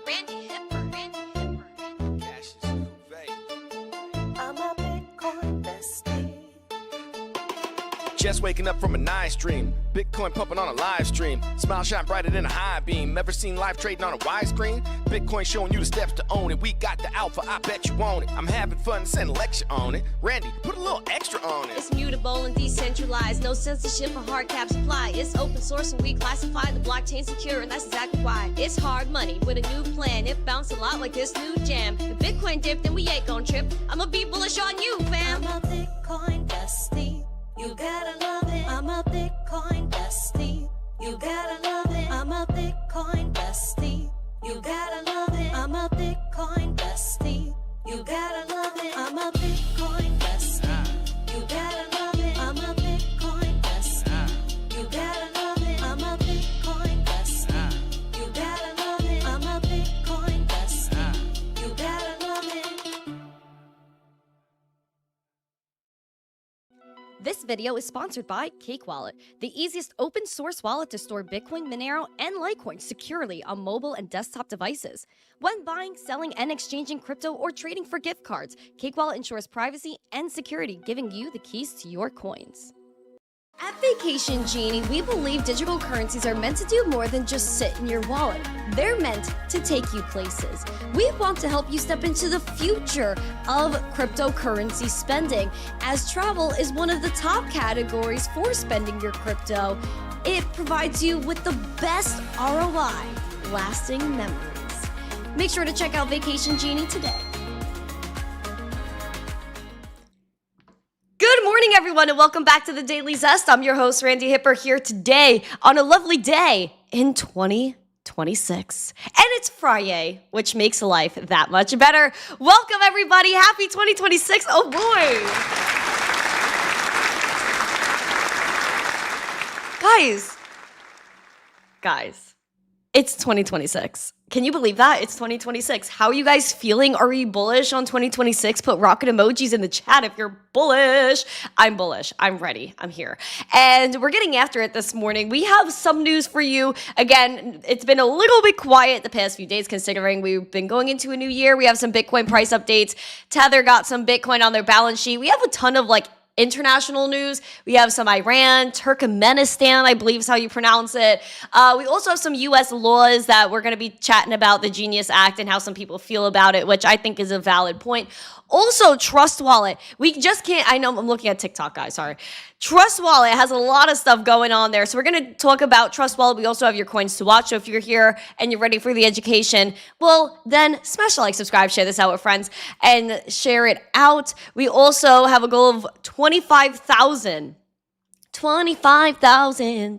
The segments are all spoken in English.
Randi Hipper. I'm a Bitcoin bestie. Just waking up from a nice dream. Bitcoin pumping on a live stream. Smile shine brighter than a high beam. Ever seen live trading on a widescreen? Bitcoin showing you the steps to own it. We got the alpha, I bet you want it. I'm having fun, send a lecture on it. Randy, put a little extra on it. It's mutable and decentralized, no censorship or hard caps apply. It's open source and we classify the blockchain secure, and that's exactly why. It's hard money with a new plan. It bounced a lot like this new jam. If Bitcoin dipped, then we ain't gon' trip. I'ma be bullish on you, fam. I'm a Bitcoin bestie. You gotta love it. I'm a Bitcoin bestie. You gotta love it. I'm a Bitcoin bestie. You gotta love it. I'm a Bitcoin bestie. You gotta love it. I'm a Bitcoin bestie. You gotta love it. I'm a Bitcoin bestie. You gotta love it. I'm a Bitcoin bestie. You gotta love it. I'm a Bitcoin bestie. You gotta love it. This video is sponsored by Cake Wallet, the easiest open source wallet to store Bitcoin, Monero, and Litecoin securely on mobile and desktop devices. When buying, selling, and exchanging crypto or trading for gift cards, Cake Wallet ensures privacy and security, giving you the keys to your coins. At Vacation Genie, we believe digital currencies are meant to do more than just sit in your wallet. They're meant to take you places. We want to help you step into the future of cryptocurrency spending, as travel is one of the top categories for spending your crypto. It provides you with the best ROI, lasting memories. Make sure to check out Vacation Genie today. Good morning, everyone, and welcome back to the Daily Zest. I'm your host, Randi Hipper, here today on a lovely day in 2026. And it's Friday, which makes life that much better. Welcome, everybody. Happy 2026. Oh, boy. Guys, it's 2026. Can you believe that? It's 2026. How are you guys feeling? Are you bullish on 2026? Put rocket emojis in the chat if you're bullish. I'm bullish. I'm ready. I'm here. And we're getting after it this morning. We have some news for you. Again, it's been a little bit quiet the past few days considering we've been going into a new year. We have some Bitcoin price updates. Tether got some Bitcoin on their balance sheet. We have a ton of international news. We have some Iran, Turkmenistan, I believe is how you pronounce it. We also have some U.S. laws that we're going to be chatting about, the Genius Act, and how some people feel about it, which I think is a valid point. Also, Trust Wallet. We just can't, I know I'm looking at TikTok, guys, sorry. Trust Wallet has a lot of stuff going on there. So we're going to talk about Trust Wallet. We also have your coins to watch. So if you're here and you're ready for the education, well, then smash the like, subscribe, share this out with friends, and share it out. We also have a goal of 25,000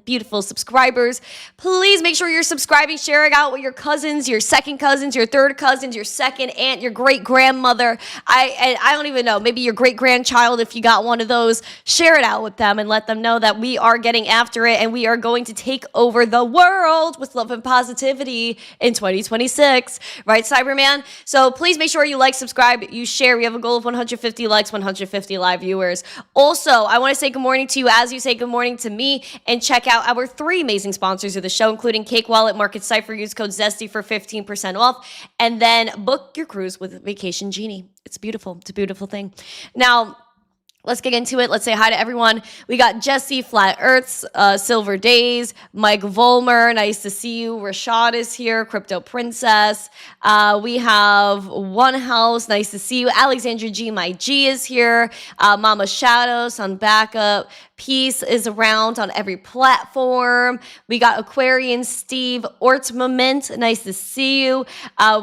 beautiful subscribers. Please make sure you're subscribing, sharing out with your cousins, your second cousins, your third cousins, your second aunt, your great grandmother. I don't even know, maybe your great grandchild if you got one of those. Share it out with them and let them know that we are getting after it and we are going to take over the world with love and positivity in 2026. Right, Cyberman? So please make sure you like, subscribe, you share. We have a goal of 150 likes, 150 live viewers. Also, I want to say good morning to you as you say good morning to me, and check out our 3 amazing sponsors of the show, including Cake Wallet, Market Cipher. Use code ZESTY for 15% off, and then book your cruise with Vacation Genie. It's beautiful. It's a beautiful thing. Now, let's get into it. Let's say hi to everyone. We got Jesse, Flat Earths, Silver Days, Mike Volmer, nice to see you. Rashad is here, Crypto Princess. We have One House, nice to see you. Alexandra G, my G is here. Mama Shadows on backup. Peace is around on every platform. We got Aquarian Steve, Ortmament, nice to see you.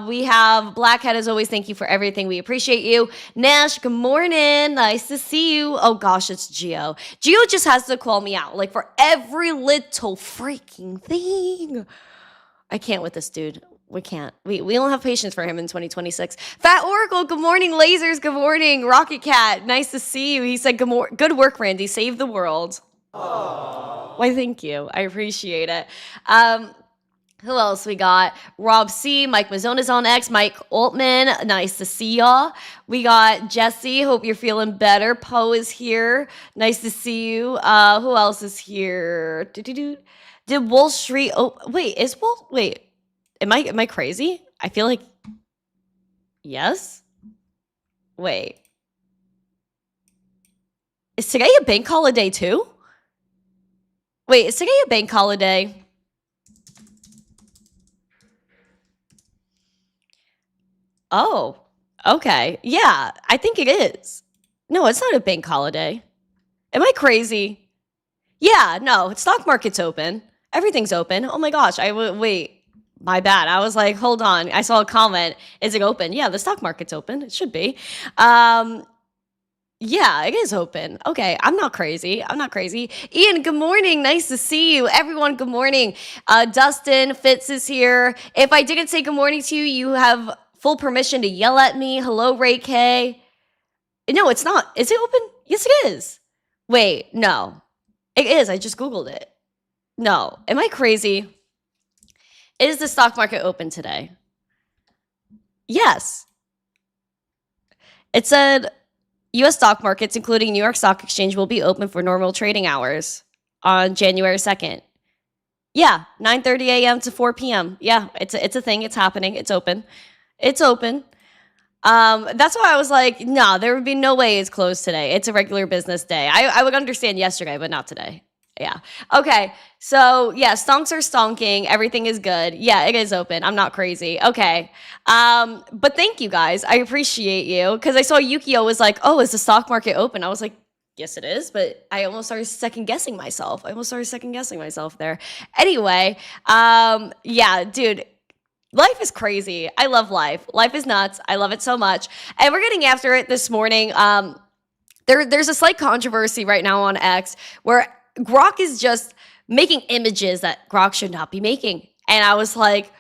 We have Blackhead, as always, thank you for everything. We appreciate you. Nash, good morning, nice to see you. Oh gosh, it's Gio. Gio just has to call me out, for every little freaking thing. I can't with this dude. We can't. We don't have patience for him in 2026. Fat Oracle, good morning. Lasers, good morning. Rocket Cat, nice to see you. He said, good work, Randy. Save the world. Aww. Why, thank you. I appreciate it. Who else we got? Rob C, Mike Mazzona's on X, Mike Altman, nice to see y'all. We got Jesse, hope you're feeling better. Poe is here, nice to see you. Who else is here? Did Wall Street, wait, am I crazy? I feel like, yes? Wait. Is today a bank holiday too? Wait, is today a bank holiday? Oh, okay. Yeah, I think it is. No, it's not a bank holiday. Am I crazy? Yeah, no, stock market's open. Everything's open. Oh my gosh, wait. My bad. I was like, hold on. I saw a comment. Is it open? Yeah, the stock market's open. It should be. Yeah, it is open. Okay, I'm not crazy. Ian, good morning. Nice to see you. Everyone, good morning. Dustin Fitz is here. If I didn't say good morning to you, you have full permission to yell at me. Hello, Ray K. No, it's not. Is it open? Yes, it is. Wait, no. It is. I just Googled it. No. Am I crazy? Is the stock market open today? Yes. It said U.S. stock markets, including New York Stock Exchange, will be open for normal trading hours on January 2nd. Yeah, 9:30 a.m. to 4 p.m. Yeah, it's a thing. It's happening. It's open. It's open. That's why I was like, no, there would be no way it's closed today. It's a regular business day. I would understand yesterday, but not today. Yeah. Okay. So yeah, stonks are stonking. Everything is good. Yeah, it is open. I'm not crazy. Okay. But thank you guys. I appreciate you. Cause I saw Yukio was like, oh, is the stock market open? I was like, yes, it is. But I almost started second guessing myself. There. Anyway, yeah, dude. Life is crazy. I love life. Life is nuts. I love it so much. And we're getting after it this morning. There's a slight controversy right now on X where Grok is just making images that Grok should not be making. And I was like,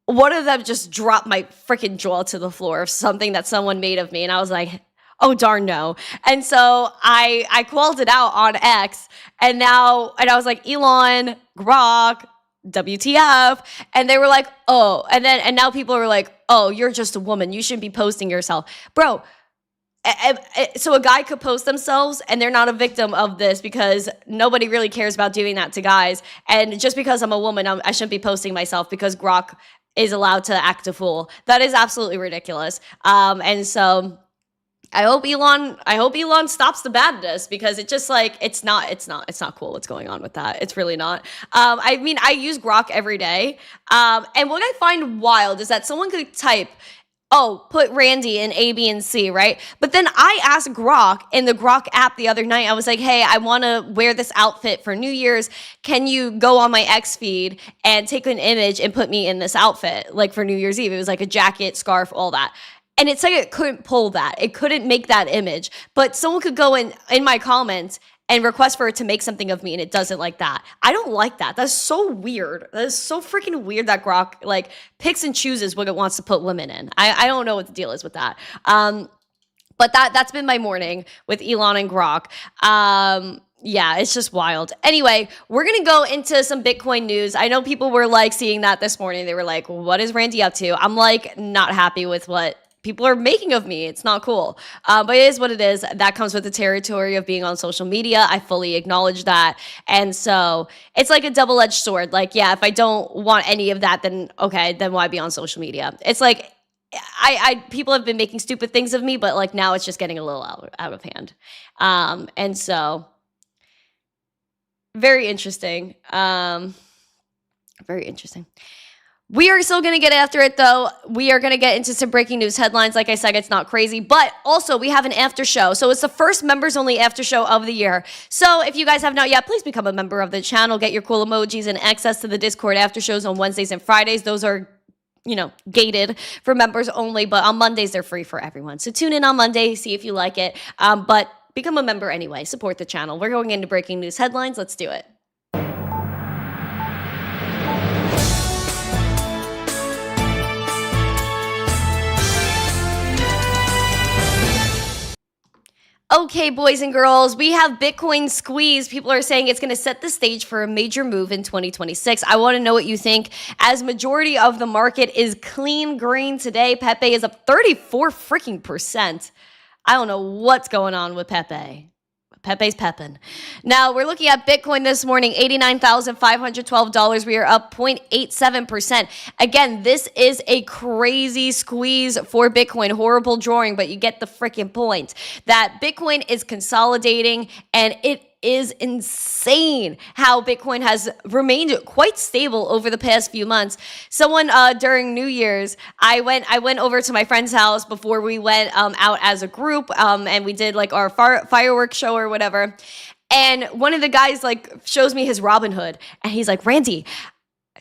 one of them just dropped my freaking jaw to the floor of something that someone made of me. And I was like, oh, darn no. And so I called it out on X. And I was like, Elon, Grok, WTF. And they were like, oh. And now people are like, oh, you're just a woman. You shouldn't be posting yourself. Bro, so a guy could post themselves and they're not a victim of this because nobody really cares about doing that to guys. And just because I'm a woman, I shouldn't be posting myself because Grok is allowed to act a fool. That is absolutely ridiculous. And so I hope Elon stops the badness because it just like, it's not cool what's going on with that. It's really not. I mean, I use Grok every day. And what I find wild is that someone could type, oh, put Randy in A, B, and C, right? But then I asked Grok in the Grok app the other night, I was like, hey, I want to wear this outfit for New Year's. Can you go on my X feed and take an image and put me in this outfit, like for New Year's Eve? It was like a jacket, scarf, all that. And it's like it couldn't pull that. It couldn't make that image. But someone could go in my comments and request for it to make something of me, and it doesn't like that. I don't like that. That's so weird. That is so freaking weird that Grok like picks and chooses what it wants to put women in. I don't know what the deal is with that. But that's been my morning with Elon and Grok. Yeah, it's just wild. Anyway, we're going to go into some Bitcoin news. I know people were like seeing that this morning. They were like, what is Randy up to? I'm like not happy with what people are making of me. It's not cool. But it is what it is. That comes with the territory of being on social media. I fully acknowledge that. And so it's like a double-edged sword. Like, yeah, if I don't want any of that, then okay, then why be on social media? It's like, people have been making stupid things of me, but like now it's just getting a little out of hand. And so very interesting. Very interesting. We are still going to get after it, though. We are going to get into some breaking news headlines. Like I said, it's not crazy. But also, we have an after show. So it's the first members-only after show of the year. So if you guys have not yet, please become a member of the channel. Get your cool emojis and access to the Discord after shows on Wednesdays and Fridays. Those are, gated for members only. But on Mondays, they're free for everyone. So tune in on Monday, see if you like it. But become a member anyway. Support the channel. We're going into breaking news headlines. Let's do it. Okay, boys and girls, we have Bitcoin squeeze. People are saying it's going to set the stage for a major move in 2026. I want to know what you think. As majority of the market is clean green today, Pepe is up 34 freaking percent. I don't know what's going on with Pepe. Pepe's peppin'. Now, we're looking at Bitcoin this morning, $89,512. We are up 0.87%. Again, this is a crazy squeeze for Bitcoin. Horrible drawing, but you get the freaking point. That Bitcoin is consolidating, and it is insane how Bitcoin has remained quite stable over the past few months. Someone during New Year's, I went over to my friend's house before we went out as a group, and we did like our fireworks show or whatever. And one of the guys like shows me his Robinhood, and he's like, "Randy,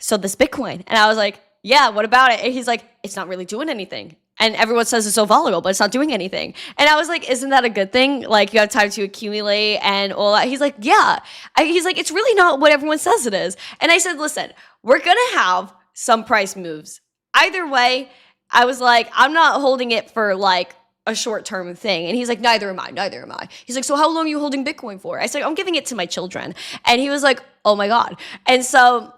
so this Bitcoin," and I was like, "Yeah, what about it?" And he's like, "It's not really doing anything." And everyone says it's so volatile, but it's not doing anything. And I was like, isn't that a good thing? Like, you have time to accumulate and all that. He's like, yeah. He's like, it's really not what everyone says it is. And I said, listen, we're going to have some price moves. Either way, I was like, I'm not holding it for like a short-term thing. And he's like, neither am I. He's like, so how long are you holding Bitcoin for? I said, I'm giving it to my children. And he was like, oh my God. And so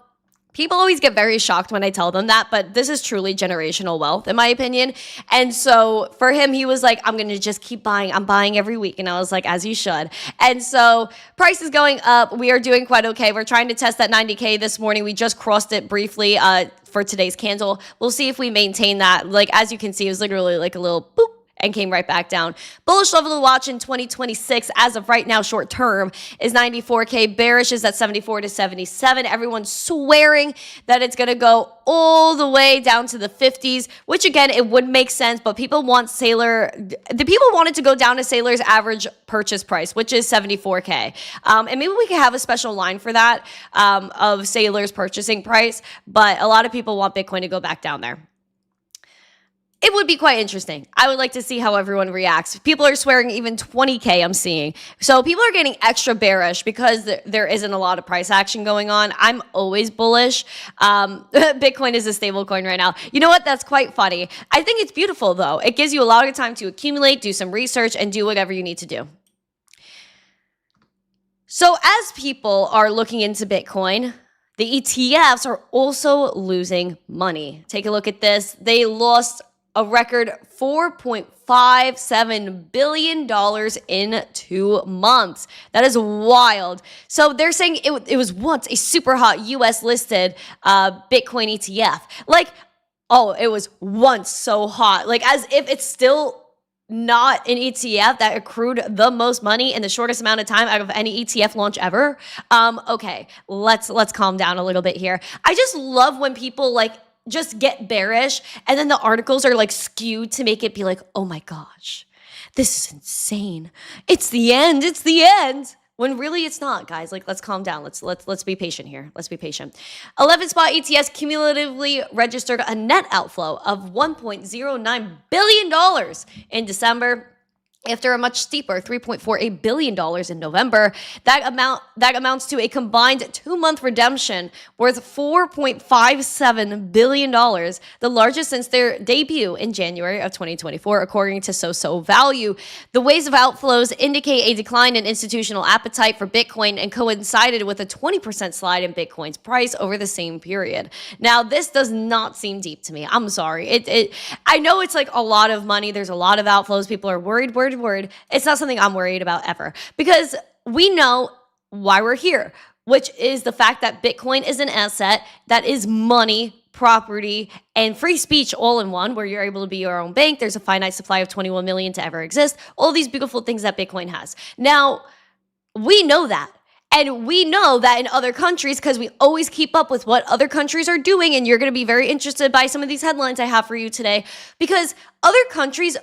people always get very shocked when I tell them that, but this is truly generational wealth, in my opinion. And so for him, he was like, I'm going to just keep buying. I'm buying every week. And I was like, as you should. And so price is going up. We are doing quite okay. We're trying to test that 90K this morning. We just crossed it briefly for today's candle. We'll see if we maintain that. Like, as you can see, it was literally like a little boop and came right back down. Bullish level to watch in 2026 as of right now, short term, is 94K. Bearish is at 74 to 77. Everyone's swearing that it's going to go all the way down to the 50s, which again, it would make sense, but people want the people wanted to go down to Sailor's average purchase price, which is 74K. And maybe we could have a special line for that of Sailor's purchasing price, but a lot of people want Bitcoin to go back down there. It would be quite interesting. I would like to see how everyone reacts. People are swearing even 20K I'm seeing. So people are getting extra bearish because there isn't a lot of price action going on. I'm always bullish. Bitcoin is a stable coin right now. You know what? That's quite funny. I think it's beautiful though. It gives you a lot of time to accumulate, do some research, and do whatever you need to do. So as people are looking into Bitcoin, the ETFs are also losing money. Take a look at this. They lost a record $4.57 billion in 2 months. That is wild. So they're saying it was once a super hot US listed Bitcoin ETF. Like, oh, it was once so hot. Like, as if it's still not an ETF that accrued the most money in the shortest amount of time out of any ETF launch ever. Okay, let's calm down a little bit here. I just love when people like just get bearish and then the articles are like skewed to make it be like, oh my gosh, this is insane. It's the end. When really it's not, guys. Like, let's calm down. Let's be patient here. Let's be patient. 11 spot ETFs cumulatively registered a net outflow of $1.09 billion in December, after a much steeper $3.48 billion in November. That amounts to a combined 2-month redemption worth $4.57 billion, the largest since their debut in January of 2024, according to So Value. The waves of outflows indicate a decline in institutional appetite for Bitcoin and coincided with a 20% slide in Bitcoin's price over the same period. Now, this does not seem deep to me. I'm sorry. I know it's like a lot of money. There's a lot of outflows. People are worried. It's not something I'm worried about ever, because we know why we're here, which is the fact that Bitcoin is an asset that is money, property, and free speech all in one, where you're able to be your own bank. There's a finite supply of 21 million to ever exist. All these beautiful things that Bitcoin has. Now, we know that. And we know that in other countries, because we always keep up with what other countries are doing, and you're going to be very interested by some of these headlines I have for you today, because other countries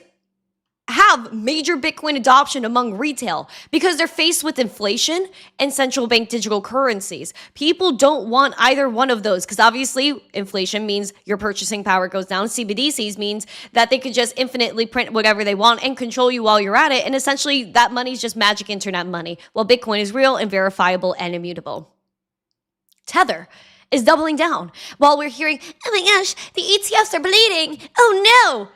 have major Bitcoin adoption among retail because they're faced with inflation and central bank digital currencies. People don't want either one of those because obviously inflation means your purchasing power goes down. CBDCs means that they could just infinitely print whatever they want and control you while you're at it. And essentially that money is just magic internet money, while Bitcoin is real and verifiable and immutable. Tether is doubling down while we're hearing, oh my gosh, the ETFs are bleeding. Oh no.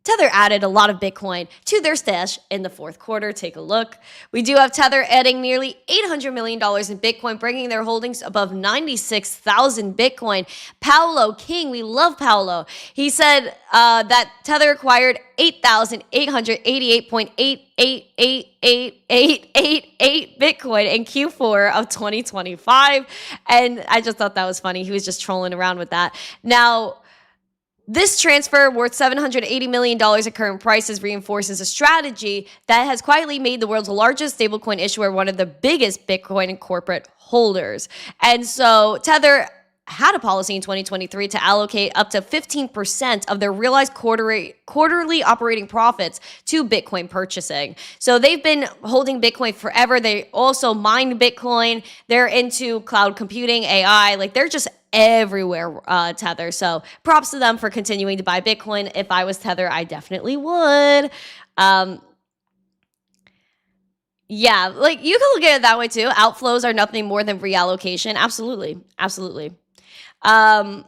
Tether added a lot of Bitcoin to their stash in the fourth quarter. Take a look. We do have Tether adding nearly $800 million in Bitcoin, bringing their holdings above 96,000 Bitcoin. Paolo King, we love Paolo. He said that Tether acquired 8,888.8888888 Bitcoin in Q4 of 2025. And I just thought that was funny. He was just trolling around with that. Now, this transfer, worth $780 million at current prices, reinforces a strategy that has quietly made the world's largest stablecoin issuer one of the biggest Bitcoin and corporate holders. And so Tether had a policy in 2023 to allocate up to 15% of their realized quarterly operating profits to Bitcoin purchasing. So they've been holding Bitcoin forever. They also mine Bitcoin. They're into cloud computing, AI. Like, they're just everywhere, Tether. So props to them for continuing to buy Bitcoin. If I was Tether, I definitely would. Yeah, like, you can look at it that way too. Outflows are nothing more than reallocation. Absolutely. Absolutely. Oh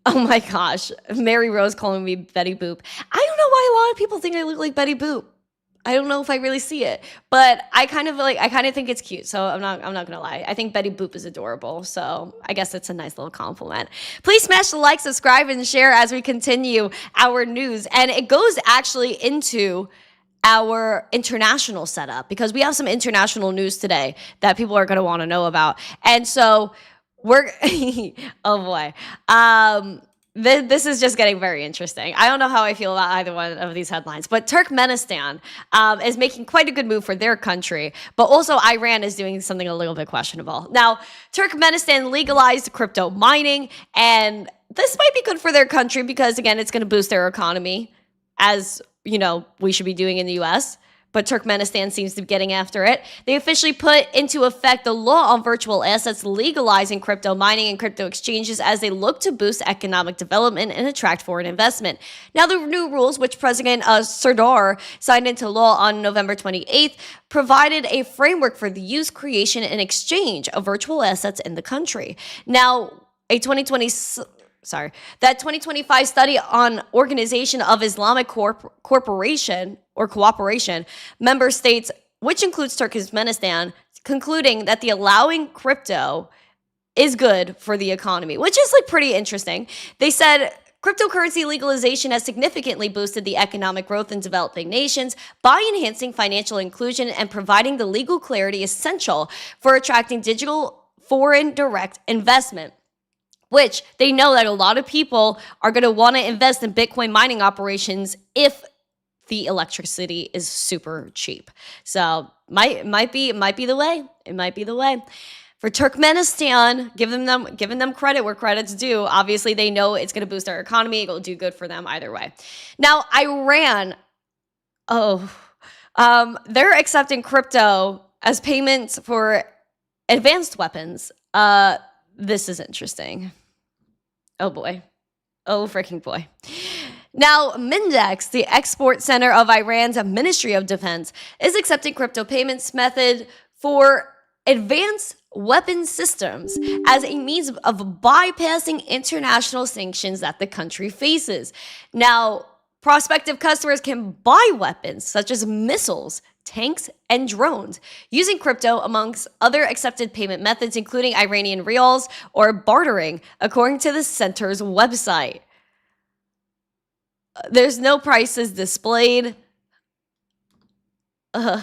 my gosh. Mary Rose calling me Betty Boop. I don't know why a lot of people think I look like Betty Boop. I don't know if I really see it, but I kind of think it's cute. So I'm not gonna lie. I think Betty Boop is adorable. So I guess it's a nice little compliment. Please smash the like, subscribe, and share as we continue our news. And it goes actually into our international setup, because we have some international news today that people are gonna want to know about. And so we're, oh boy. This is just getting very interesting. I don't know how I feel about either one of these headlines, but Turkmenistan is making quite a good move for their country, but also Iran is doing something a little bit questionable. Now, Turkmenistan legalized crypto mining, and this might be good for their country because, again, it's going to boost their economy, as you know we should be doing in the US. But Turkmenistan seems to be getting after it. They officially put into effect the law on virtual assets, legalizing crypto mining and crypto exchanges as they look to boost economic development and attract foreign investment. Now, the new rules, which President Sardar signed into law on November 28th, provided a framework for the use, creation, and exchange of virtual assets in the country. Now, that 2025 study on Organization of Islamic Cooperation member states, which includes Turkmenistan, concluding that the allowing crypto is good for the economy, which is like pretty interesting. They said cryptocurrency legalization has significantly boosted the economic growth in developing nations by enhancing financial inclusion and providing the legal clarity essential for attracting digital foreign direct investment, which they know that a lot of people are going to want to invest in Bitcoin mining operations if the electricity is super cheap. So might be the way. It might be the way. For Turkmenistan, giving them credit where credit's due. Obviously, they know it's going to boost our economy. It'll do good for them either way. Now, Iran, they're accepting crypto as payments for advanced weapons. This is interesting. Oh boy. Oh freaking boy. Now, Mindex, the export center of Iran's Ministry of Defense, is accepting crypto payments method for advanced weapon systems as a means of bypassing international sanctions that the country faces. Now, prospective customers can buy weapons such as missiles, tanks, and drones using crypto amongst other accepted payment methods, including Iranian rials or bartering, according to the center's website. There's no prices displayed. I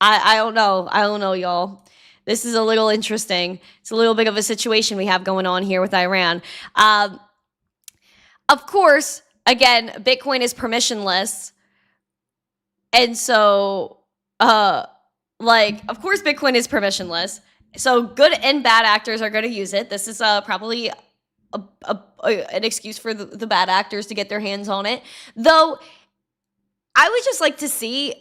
don't know, y'all. This is a little interesting. It's a little bit of a situation we have going on here with Iran. Of course, again, Bitcoin is permissionless. And so, of course, Bitcoin is permissionless. So good and bad actors are going to use it. This is probably an excuse for the bad actors to get their hands on it. Though, I would just like to see,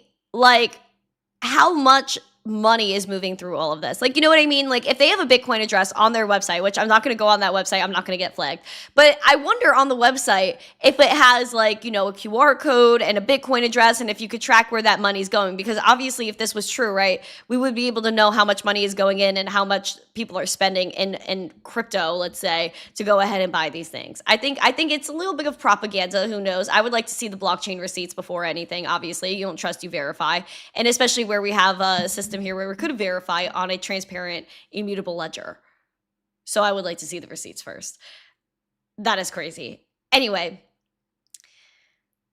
how much money is moving through all of this. Like, you know what I mean? Like, if they have a Bitcoin address on their website, which I'm not going to go on that website, I'm not going to get flagged. But I wonder on the website if it has, like, you know, a QR code and a Bitcoin address, and if you could track where that money's going. Because obviously, if this was true, right, we would be able to know how much money is going in and how much people are spending in crypto, let's say, to go ahead and buy these things. I think it's a little bit of propaganda. Who knows? I would like to see the blockchain receipts before anything. Obviously, you don't trust, you verify. And especially where we have a system here where we could verify on a transparent, immutable ledger. So I would like to see the receipts first. That is crazy. Anyway,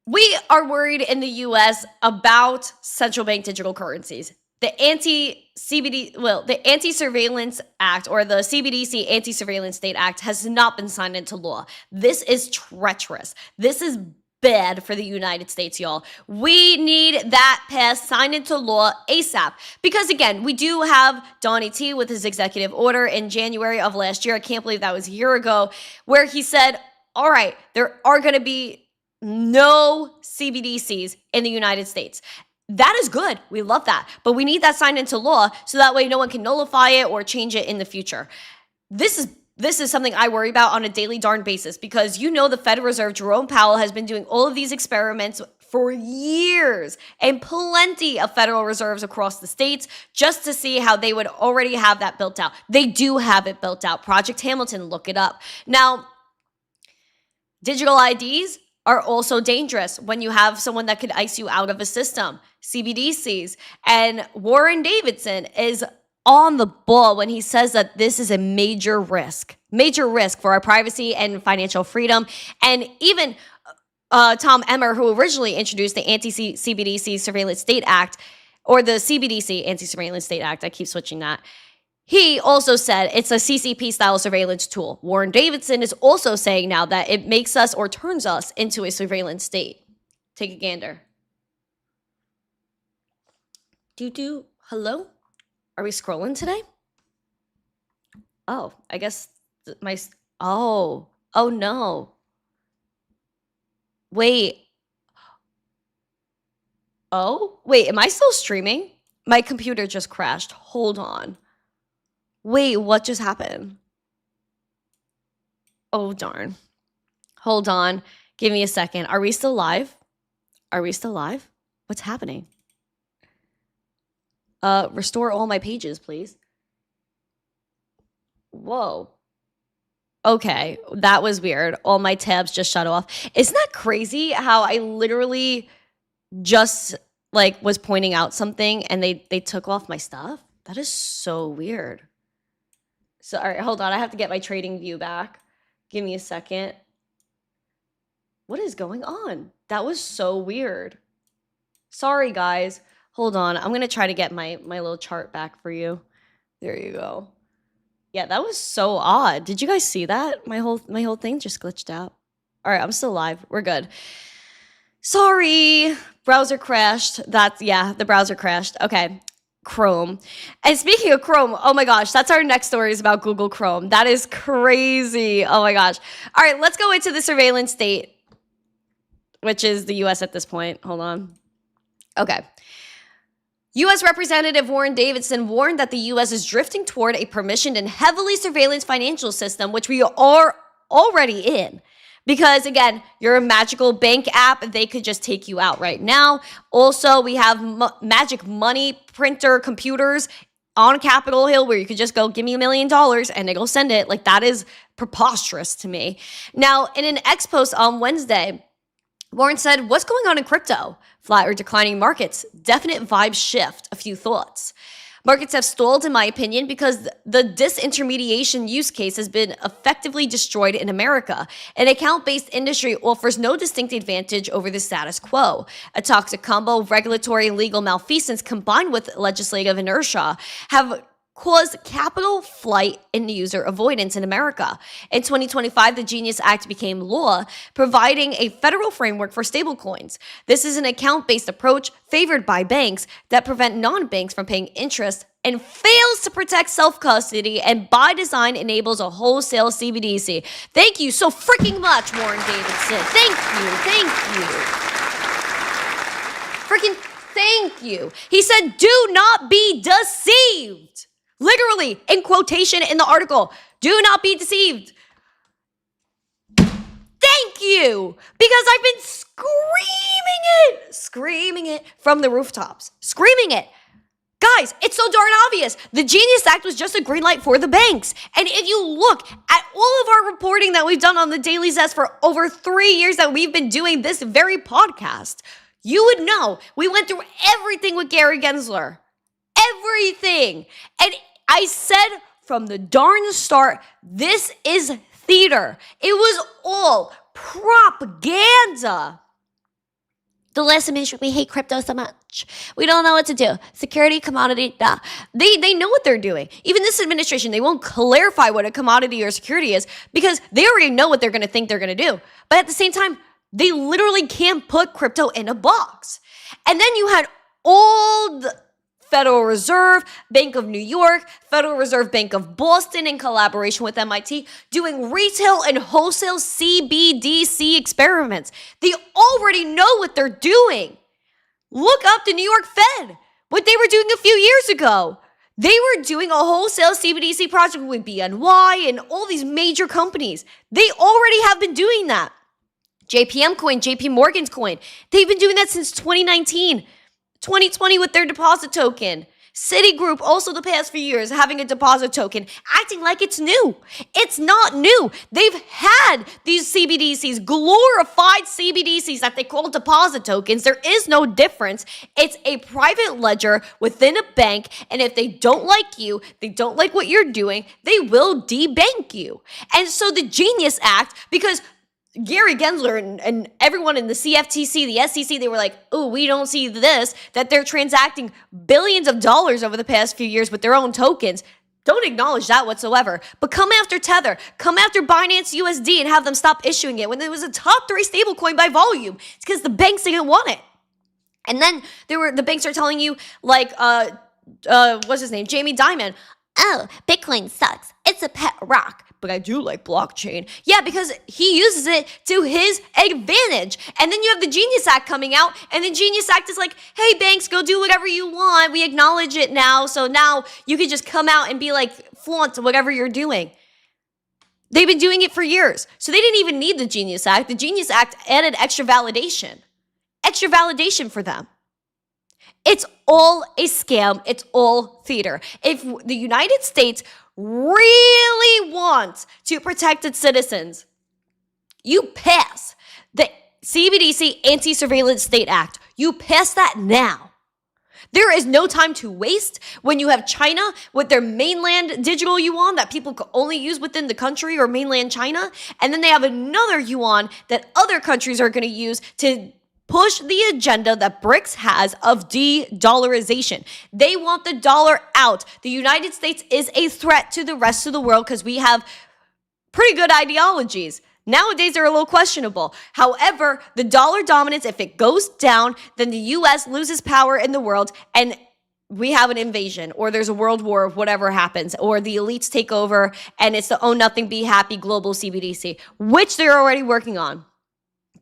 we are worried in the US about central bank digital currencies. The Anti-Surveillance Act, or the CBDC Anti-Surveillance State Act, has not been signed into law. This is treacherous. This is bad for the United States, y'all. We need that passed, signed into law ASAP. Because again, we do have Donnie T with his executive order in January of last year. I can't believe that was a year ago, where he said, all right, there are going to be no CBDCs in the United States. That is good. We love that. But we need that signed into law so that way no one can nullify it or change it in the future. This is something I worry about on a daily darn basis, because you know the Federal Reserve, Jerome Powell, has been doing all of these experiments for years, and plenty of Federal Reserves across the states, just to see how they would already have that built out. They do have it built out. Project Hamilton, look it up. Now, digital IDs are also dangerous when you have someone that could ice you out of a system, CBDCs. And Warren Davidson is on the ball when he says that this is a major risk for our privacy and financial freedom. And even Tom Emmer, who originally introduced the Anti-CBDC Surveillance State Act, or the CBDC Anti-Surveillance State Act, I keep switching that, he also said it's a CCP-style surveillance tool. Warren Davidson is also saying now that it makes us or turns us into a surveillance state. Take a gander. Hello? Are we scrolling today? Oh, I guess oh no. Wait, am I still streaming? My computer just crashed. Hold on. Wait, what just happened? Oh, darn. Hold on. Give me a second. Are we still live? What's happening? Restore all my pages, please. Whoa. Okay, that was weird. All my tabs just shut off. Isn't that crazy how I literally just was pointing out something and they took off my stuff? That is so weird. So, all right, hold on. I have to get my trading view back. Give me a second. What is going on? That was so weird. Sorry, guys. Hold on. I'm going to try to get my little chart back for you. There you go. Yeah, that was so odd. Did you guys see that? My whole thing just glitched out. All right, I'm still live. We're good. Sorry. Browser crashed. The browser crashed. Okay. Chrome. And speaking of Chrome, oh my gosh, that's our next story, is about Google Chrome. That is crazy. Oh my gosh. All right, let's go into the surveillance state, which is the US at this point. Hold on. Okay. U.S. Representative Warren Davidson warned that the U.S. is drifting toward a permissioned and heavily surveillance financial system, which we are already in. Because, again, you're a magical bank app. They could just take you out right now. Also, we have magic money printer computers on Capitol Hill where you could just go, give me $1 million, and it'll send it. That is preposterous to me. Now, in an X post on Wednesday, Warren said, what's going on in crypto? Flat or declining markets? Definite vibe shift. A few thoughts. Markets have stalled, in my opinion, because the disintermediation use case has been effectively destroyed in America. An account-based industry offers no distinct advantage over the status quo. A toxic combo of regulatory and legal malfeasance combined with legislative inertia have caused capital flight and user avoidance in America. In 2025, the Genius Act became law, providing a federal framework for stablecoins. This is an account-based approach favored by banks that prevent non-banks from paying interest and fails to protect self-custody, and by design enables a wholesale CBDC. Thank you so freaking much, Warren Davidson. Thank you. Thank you. He said, do not be deceived. Literally, in quotation in the article, do not be deceived. Thank you. Because I've been screaming it from the rooftops. Screaming it. Guys, it's so darn obvious. The Genius Act was just a green light for the banks. And if you look at all of our reporting that we've done on the Daily Zest for over 3 years that we've been doing this very podcast, you would know we went through everything with Gary Gensler. Everything. And I said from the darn start, this is theater. It was all propaganda. The last administration, we hate crypto so much. We don't know what to do. Security, commodity, nah. They know what they're doing. Even this administration, they won't clarify what a commodity or security is because they already know what they're going to think they're going to do. But at the same time, they literally can't put crypto in a box. And then you had all the Federal Reserve, Bank of New York, Federal Reserve Bank of Boston in collaboration with MIT doing retail and wholesale CBDC experiments. They already know what they're doing. Look up the New York Fed, what they were doing a few years ago. They were doing a wholesale CBDC project with BNY and all these major companies. They already have been doing that. JPM coin, JP Morgan's coin, they've been doing that since 2019. 2020 with their deposit token. Citigroup, also the past few years, having a deposit token, acting like it's new. It's not new. They've had these CBDCs, glorified CBDCs that they call deposit tokens. There is no difference. It's a private ledger within a bank, and if they don't like you, they don't like what you're doing, they will debank you. And so the Genius Act, because Gary Gensler and everyone in the CFTC, the SEC, they were like, oh, we don't see this, that they're transacting billions of dollars over the past few years with their own tokens. Don't acknowledge that whatsoever. But come after Tether, come after Binance USD and have them stop issuing it when it was a top 3 stablecoin by volume. It's because the banks didn't want it. And then the banks are telling you, like, what's his name? Jamie Dimon, oh, Bitcoin sucks. It's a pet rock. But I do like blockchain. Yeah, because he uses it to his advantage. And then you have the Genius Act coming out, and the Genius Act is like, hey, banks, go do whatever you want. We acknowledge it now. So now you can just come out and be like, flaunt whatever you're doing. They've been doing it for years. So they didn't even need the Genius Act. The Genius Act added extra validation. Extra validation for them. It's all a scam. It's all theater. If the United States really wants to protect its citizens, you pass the CBDC Anti-Surveillance State Act. You pass that now. There is no time to waste when you have China with their mainland digital yuan that people can only use within the country or mainland China. And then they have another yuan that other countries are going to use to push the agenda that BRICS has of de-dollarization. They want the dollar out. The United States is a threat to the rest of the world because we have pretty good ideologies. Nowadays, they're a little questionable. However, the dollar dominance, if it goes down, then the U.S. loses power in the world and we have an invasion or there's a world war of whatever happens or the elites take over and it's the own nothing, be happy global CBDC, which they're already working on.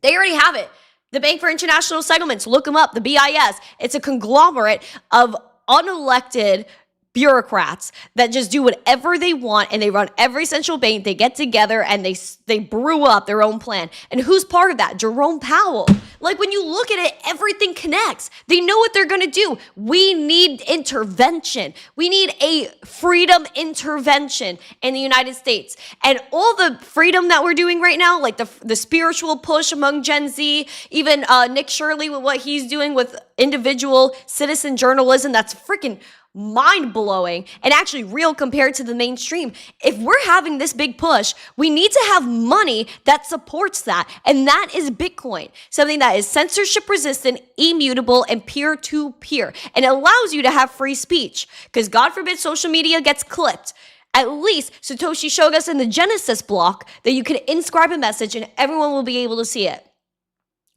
They already have it. The Bank for International Settlements, look them up, the BIS. It's a conglomerate of unelected bureaucrats that just do whatever they want and they run every central bank. They get together and they brew up their own plan. And who's part of that? Jerome Powell. Like when you look at it, everything connects. They know what they're going to do. We need intervention. We need a freedom intervention in the United States. And all the freedom that we're doing right now, like the spiritual push among Gen Z, even Nick Shirley with what he's doing with individual citizen journalism, that's freaking mind-blowing and actually real compared to the mainstream. If we're having this big push, we need to have money that supports that. And that is Bitcoin, something that is censorship resistant, immutable, and peer-to-peer. And it allows you to have free speech because God forbid social media gets clipped. At least Satoshi showed us in the Genesis block that you can inscribe a message and everyone will be able to see it.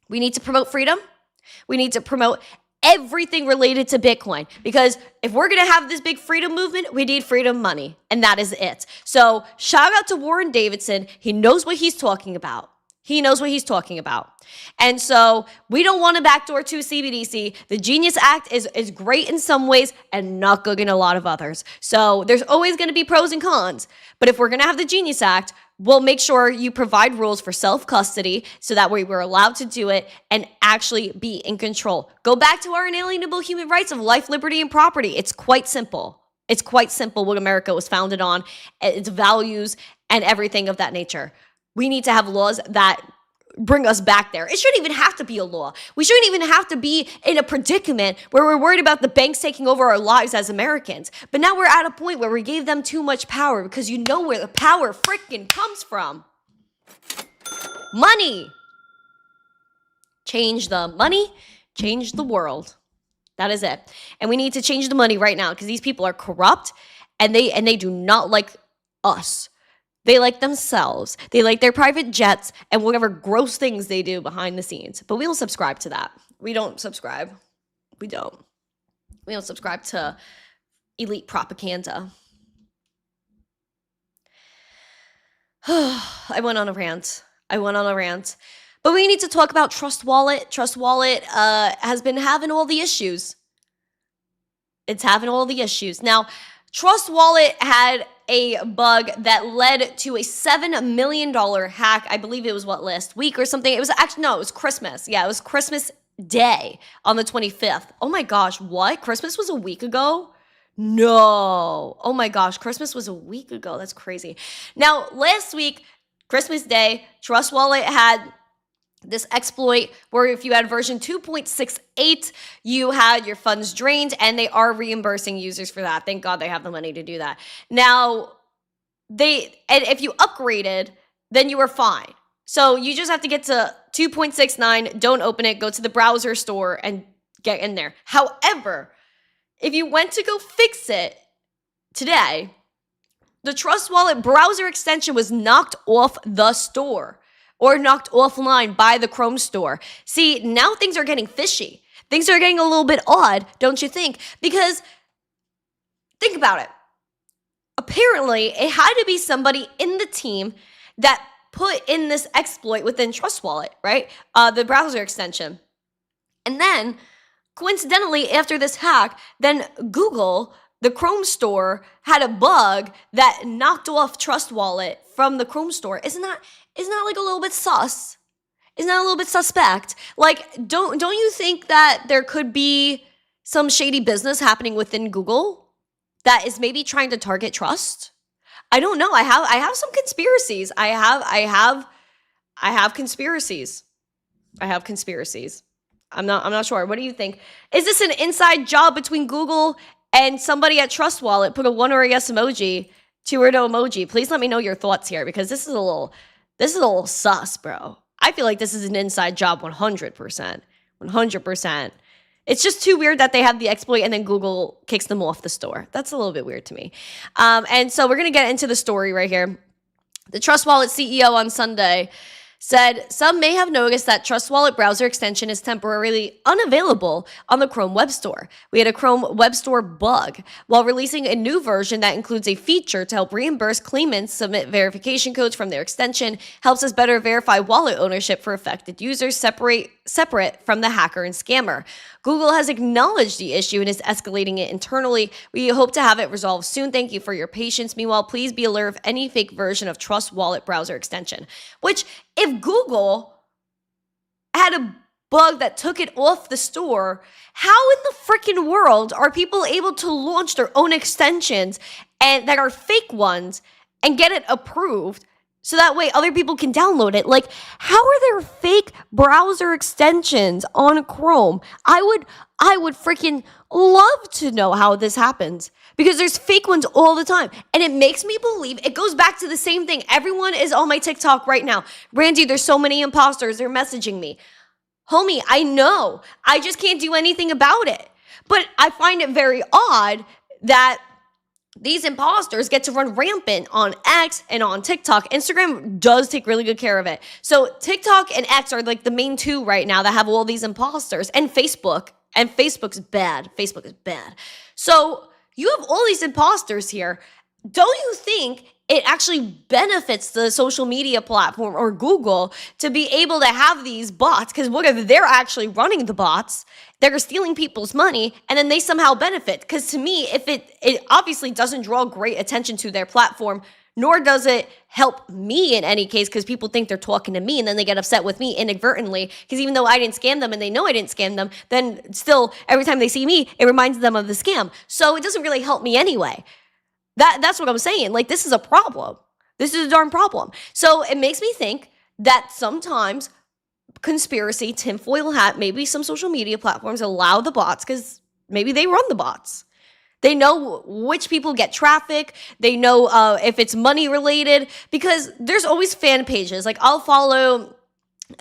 We need to promote freedom. We need to promote everything related to Bitcoin. Because if we're going to have this big freedom movement, we need freedom money. And that is it. So shout out to Warren Davidson. He knows what he's talking about. He knows what he's talking about. And so we don't want to backdoor to CBDC. The Genius Act is great in some ways and not good in a lot of others. So there's always going to be pros and cons. But if we're going to have the Genius Act, we'll make sure you provide rules for self-custody so that way we're allowed to do it and actually be in control. Go back to our inalienable human rights of life, liberty, and property. It's quite simple. It's quite simple what America was founded on, its values, and everything of that nature. We need to have laws that bring us back there. It shouldn't even have to be a law. We shouldn't even have to be in a predicament where we're worried about the banks taking over our lives as Americans. But now we're at a point where we gave them too much power because you know where the power freaking comes from. Money. Change the money, change the world. That is it. And we need to change the money right now because these people are corrupt and they do not like us. They like themselves. They like their private jets and whatever gross things they do behind the scenes. But we don't subscribe to that. We don't subscribe. We don't. We don't subscribe to elite propaganda. I went on a rant. But we need to talk about Trust Wallet. Trust Wallet has been having all the issues. It's having all the issues. Now, Trust Wallet had a bug that led to a $7 million hack. I believe it was last week or something. It was actually, no, it was Christmas. Yeah, it was Christmas Day on the 25th. Oh my gosh, what? Christmas was a week ago? No. Oh my gosh, Christmas was a week ago. That's crazy. Now, last week, Christmas Day, Trust Wallet had this exploit where if you had version 2.68, you had your funds drained, and they are reimbursing users for that. Thank God they have the money to do that. Now, and if you upgraded, then you were fine. So you just have to get to 2.69, don't open it, go to the browser store and get in there. However, if you went to go fix it today, the Trust Wallet browser extension was knocked off the store, or knocked offline by the Chrome store. See, now things are getting fishy. Things are getting a little bit odd, don't you think? Because, think about it. Apparently, it had to be somebody in the team that put in this exploit within Trust Wallet, right? The browser extension. And then, coincidentally, after this hack, then Google, the Chrome store, had a bug that knocked off Trust Wallet from the Chrome store. Isn't that like a little bit sus? Isn't that a little bit suspect? Like, don't you think that there could be some shady business happening within Google that is maybe trying to target trust? I don't know. I have some conspiracies. I have conspiracies. I'm not sure. What do you think? Is this an inside job between Google and somebody at Trust Wallet? Put a 1 or a yes emoji, 2 or no emoji. Please let me know your thoughts here, because this is a little sus, bro. I feel like this is an inside job 100%. 100%. It's just too weird that they have the exploit and then Google kicks them off the store. That's a little bit weird to me. And so we're going to get into the story right here. The Trust Wallet CEO on Sunday said, some may have noticed that Trust Wallet browser extension is temporarily unavailable on the Chrome Web Store. We had a Chrome Web Store bug while releasing a new version that includes a feature to help reimburse claimants submit verification codes from their extension, helps us better verify wallet ownership for affected users separate from the hacker and scammer. Google has acknowledged the issue and is escalating it internally. We hope to have it resolved soon. Thank you for your patience. Meanwhile, please be alert of any fake version of Trust Wallet browser extension. Which, if Google had a bug that took it off the store, how in the freaking world are people able to launch their own extensions and that are fake ones and get it approved so that way other people can download it? Like, how are there fake browser extensions on Chrome? I would freaking love to know how this happens, because there's fake ones all the time. And it makes me believe, it goes back to the same thing. Everyone is on my TikTok right now. Randy, there's so many imposters. They're messaging me. Homie, I know. I just can't do anything about it. But I find it very odd that these imposters get to run rampant on X and on TikTok. Instagram does take really good care of it. So TikTok and X are like the main two right now that have all these imposters, and Facebook. And Facebook's bad. Facebook is bad. So you have all these imposters here don't you think it actually benefits the social media platform or Google to be able to have these bots? Because what if they're actually running the bots, they're stealing people's money, and then they somehow benefit? Because to me, if it obviously doesn't draw great attention to their platform, nor does it help me in any case, because people think they're talking to me and then they get upset with me inadvertently, because even though I didn't scam them and they know I didn't scam them, then still every time they see me, it reminds them of the scam. So it doesn't really help me anyway. That's what I'm saying. Like, this is a problem. This is a darn problem. So it makes me think that sometimes conspiracy, tinfoil hat, maybe some social media platforms allow the bots because maybe they run the bots. They know which people get traffic. They know if it's money related, because there's always fan pages. Like, I'll follow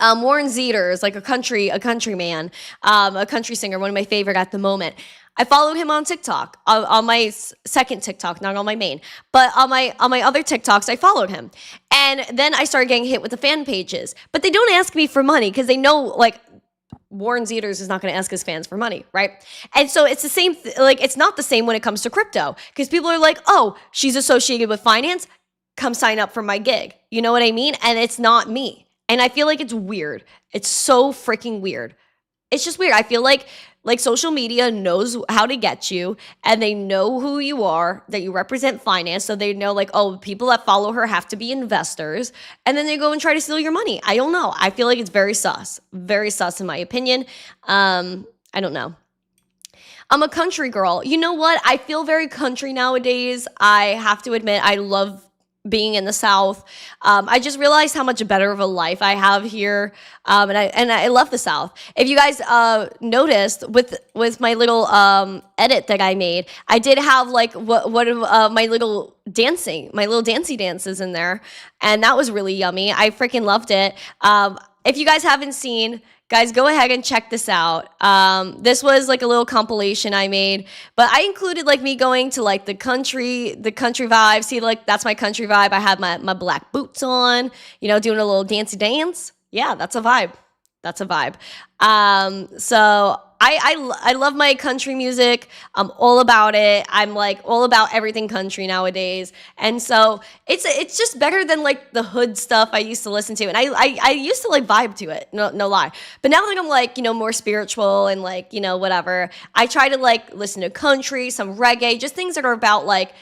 Warren Zeders, like a country man, a country singer, one of my favorite at the moment. I followed him on TikTok, on my second TikTok, not on my main, but on my other TikToks, I followed him. And then I started getting hit with the fan pages. But they don't ask me for money because they know, like, Warren Zeders is not going to ask his fans for money, right? And so it's the same, it's not the same when it comes to crypto, because people are like, oh, she's associated with finance, come sign up for my gig. You know what I mean? And it's not me. And I feel like it's weird. It's so freaking weird. It's just weird. I feel like social media knows how to get you, and they know who you are, that you represent finance. So they know, like, oh, people that follow her have to be investors. And then they go and try to steal your money. I don't know. I feel like it's very sus in my opinion. I don't know. I'm a country girl. You know what? I feel very country nowadays. I have to admit, I love being in the South. I just realized how much better of a life I have here. And I love the South. If you guys noticed with my little edit that I made, I did have like my little dancey dances in there, and that was really yummy. I freaking loved it. If you guys haven't seen, guys, go ahead and check this out. This was like a little compilation I made, but I included like me going to like the country vibe. See, like, that's my country vibe. I had my black boots on, doing a little dancey dance. Yeah, that's a vibe. That's a vibe. So I love my country music. I'm all about it. I'm like all about everything country nowadays. And so it's just better than like the hood stuff I used to listen to. And I used to like vibe to it. No lie. But now that I'm like, more spiritual and like, whatever, I try to like listen to country, some reggae, just things that are about like,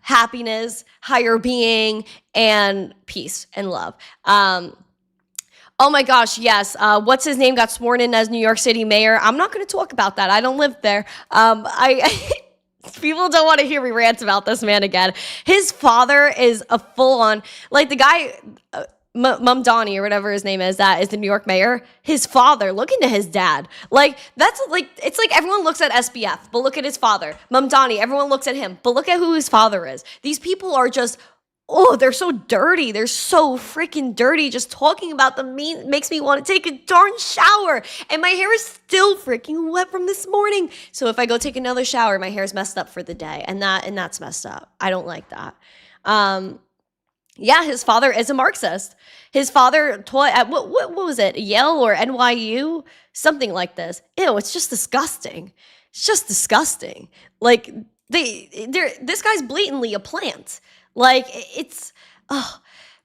happiness, higher being, and peace and love. Oh my gosh, yes. What's his name got sworn in as New York City mayor? I'm not going to talk about that. I don't live there. People don't want to hear me rant about this man again. His father is a full-on, like the guy, Mamdani or whatever his name is, that is the New York mayor. His father, look into his dad. Like, that's like, it's like everyone looks at SBF, but look at his father. Mamdani, everyone looks at him, but look at who his father is. These people are just, oh, they're so dirty. They're so freaking dirty. Just talking about them makes me want to take a darn shower. And my hair is still freaking wet from this morning. So if I go take another shower, my hair's messed up for the day. And that's messed up. I don't like that. Yeah, his father is a Marxist. His father taught at, what was it, Yale or NYU? Something like this. Ew, it's just disgusting. It's just disgusting. Like, this guy's blatantly a plant. Like,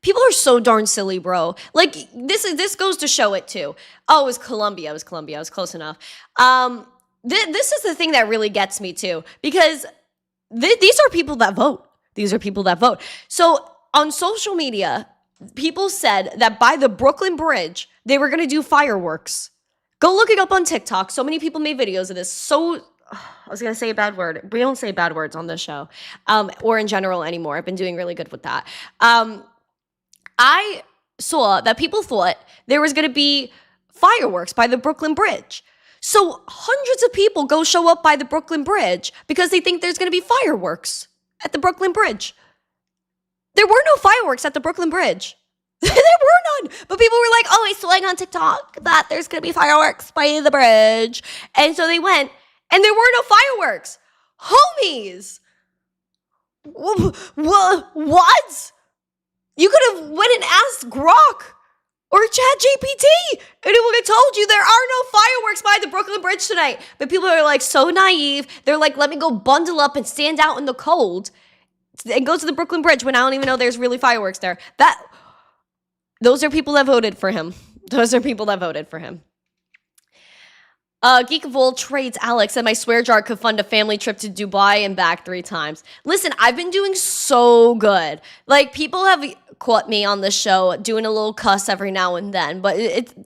people are so darn silly, bro. Like, this goes to show it too. Oh, it was Columbia. I was close enough. This is the thing that really gets me too, because these are people that vote. So on social media, people said that by the Brooklyn Bridge, they were going to do fireworks. Go look it up on TikTok. So many people made videos of this. I was going to say a bad word. We don't say bad words on this show, or in general anymore. I've been doing really good with that. I saw that people thought there was going to be fireworks by the Brooklyn Bridge. So hundreds of people go show up by the Brooklyn Bridge because they think there's going to be fireworks at the Brooklyn Bridge. There were no fireworks at the Brooklyn Bridge. There were none. But people were like, oh, I saw on TikTok that there's going to be fireworks by the bridge. And so they went. And there were no fireworks. Homies. What? You could have went and asked Grok or ChatGPT, and it would have told you there are no fireworks by the Brooklyn Bridge tonight. But people are like so naive. They're like, let me go bundle up and stand out in the cold and go to the Brooklyn Bridge when I don't even know there's really fireworks there. Those are people that voted for him. Those are people that voted for him. Geek of All Trades, Alex, and my swear jar could fund a family trip to Dubai and back 3 times. Listen, I've been doing so good. Like, people have caught me on the show doing a little cuss every now and then, but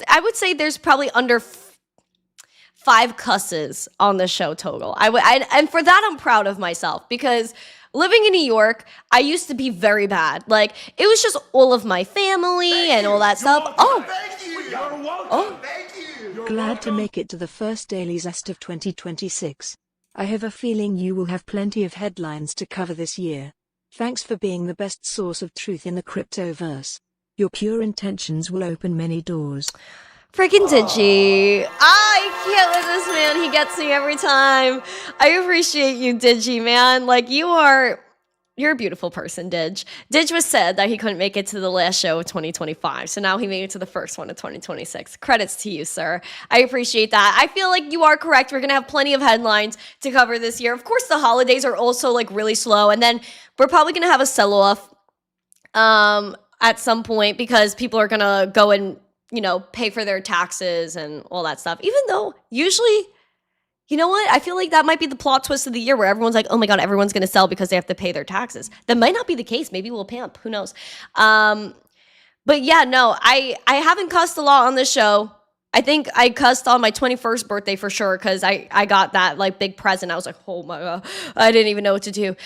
I would say there's probably under 5 cusses on the show total. And for that, I'm proud of myself, because living in New York, I used to be very bad. Like, it was just all of my family and all that stuff. Thank you. You're welcome. Thank you. Glad to make it to the first Daily Zest of 2026. I have a feeling you will have plenty of headlines to cover this year. Thanks for being the best source of truth in the cryptoverse. Your pure intentions will open many doors. Freaking Digi. I can't with this man. He gets me every time. I appreciate you, Digi, man. Like, you're a beautiful person, Dig. Dig was said that he couldn't make it to the last show of 2025, so now he made it to the first one of 2026. Credits to you, sir. I appreciate that. I feel like you are correct. We're going to have plenty of headlines to cover this year. Of course, the holidays are also, like, really slow, and then we're probably going to have a sell-off at some point, because people are going to go and, pay for their taxes and all that stuff. Even though usually, you know what? I feel like that might be the plot twist of the year, where everyone's like, oh my God, everyone's going to sell because they have to pay their taxes. That might not be the case. Maybe we'll pimp. Who knows? But yeah, no, I haven't cussed a lot on this show. I think I cussed on my 21st birthday for sure, because I got that like big present. I was like, oh my God, I didn't even know what to do.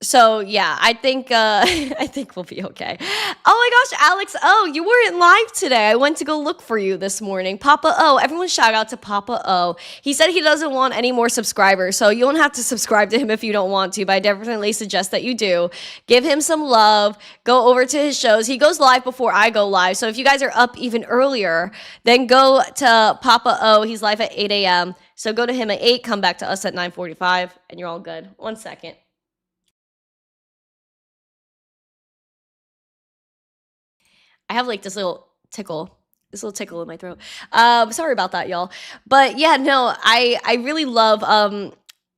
So yeah, I think we'll be okay. Oh my gosh, Alex, you weren't live today. I went to go look for you this morning. Papa O, everyone shout out to Papa O. He said he doesn't want any more subscribers, so you don't have to subscribe to him if you don't want to, but I definitely suggest that you do. Give him some love. Go over to his shows. He goes live before I go live, so if you guys are up even earlier, then go to Papa O. He's live at 8 a.m. So go to him at 8, come back to us at 9:45, and you're all good. 1 second. I have like this little tickle in my throat. Sorry about that, y'all. But yeah, no, I really love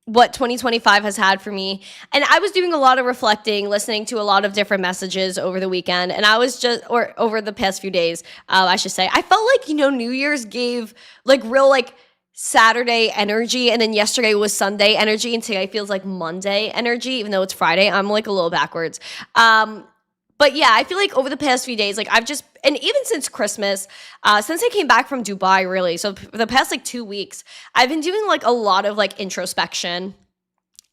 what 2025 has had for me. And I was doing a lot of reflecting, listening to a lot of different messages over the weekend. And I was or over the past few days, I should say. I felt like, New Year's gave like real like Saturday energy, and then yesterday was Sunday energy, and today feels like Monday energy, even though it's Friday. I'm like a little backwards. But yeah, I feel like over the past few days, like and even since Christmas, since I came back from Dubai, really, so for the past like 2 weeks, I've been doing like a lot of like introspection,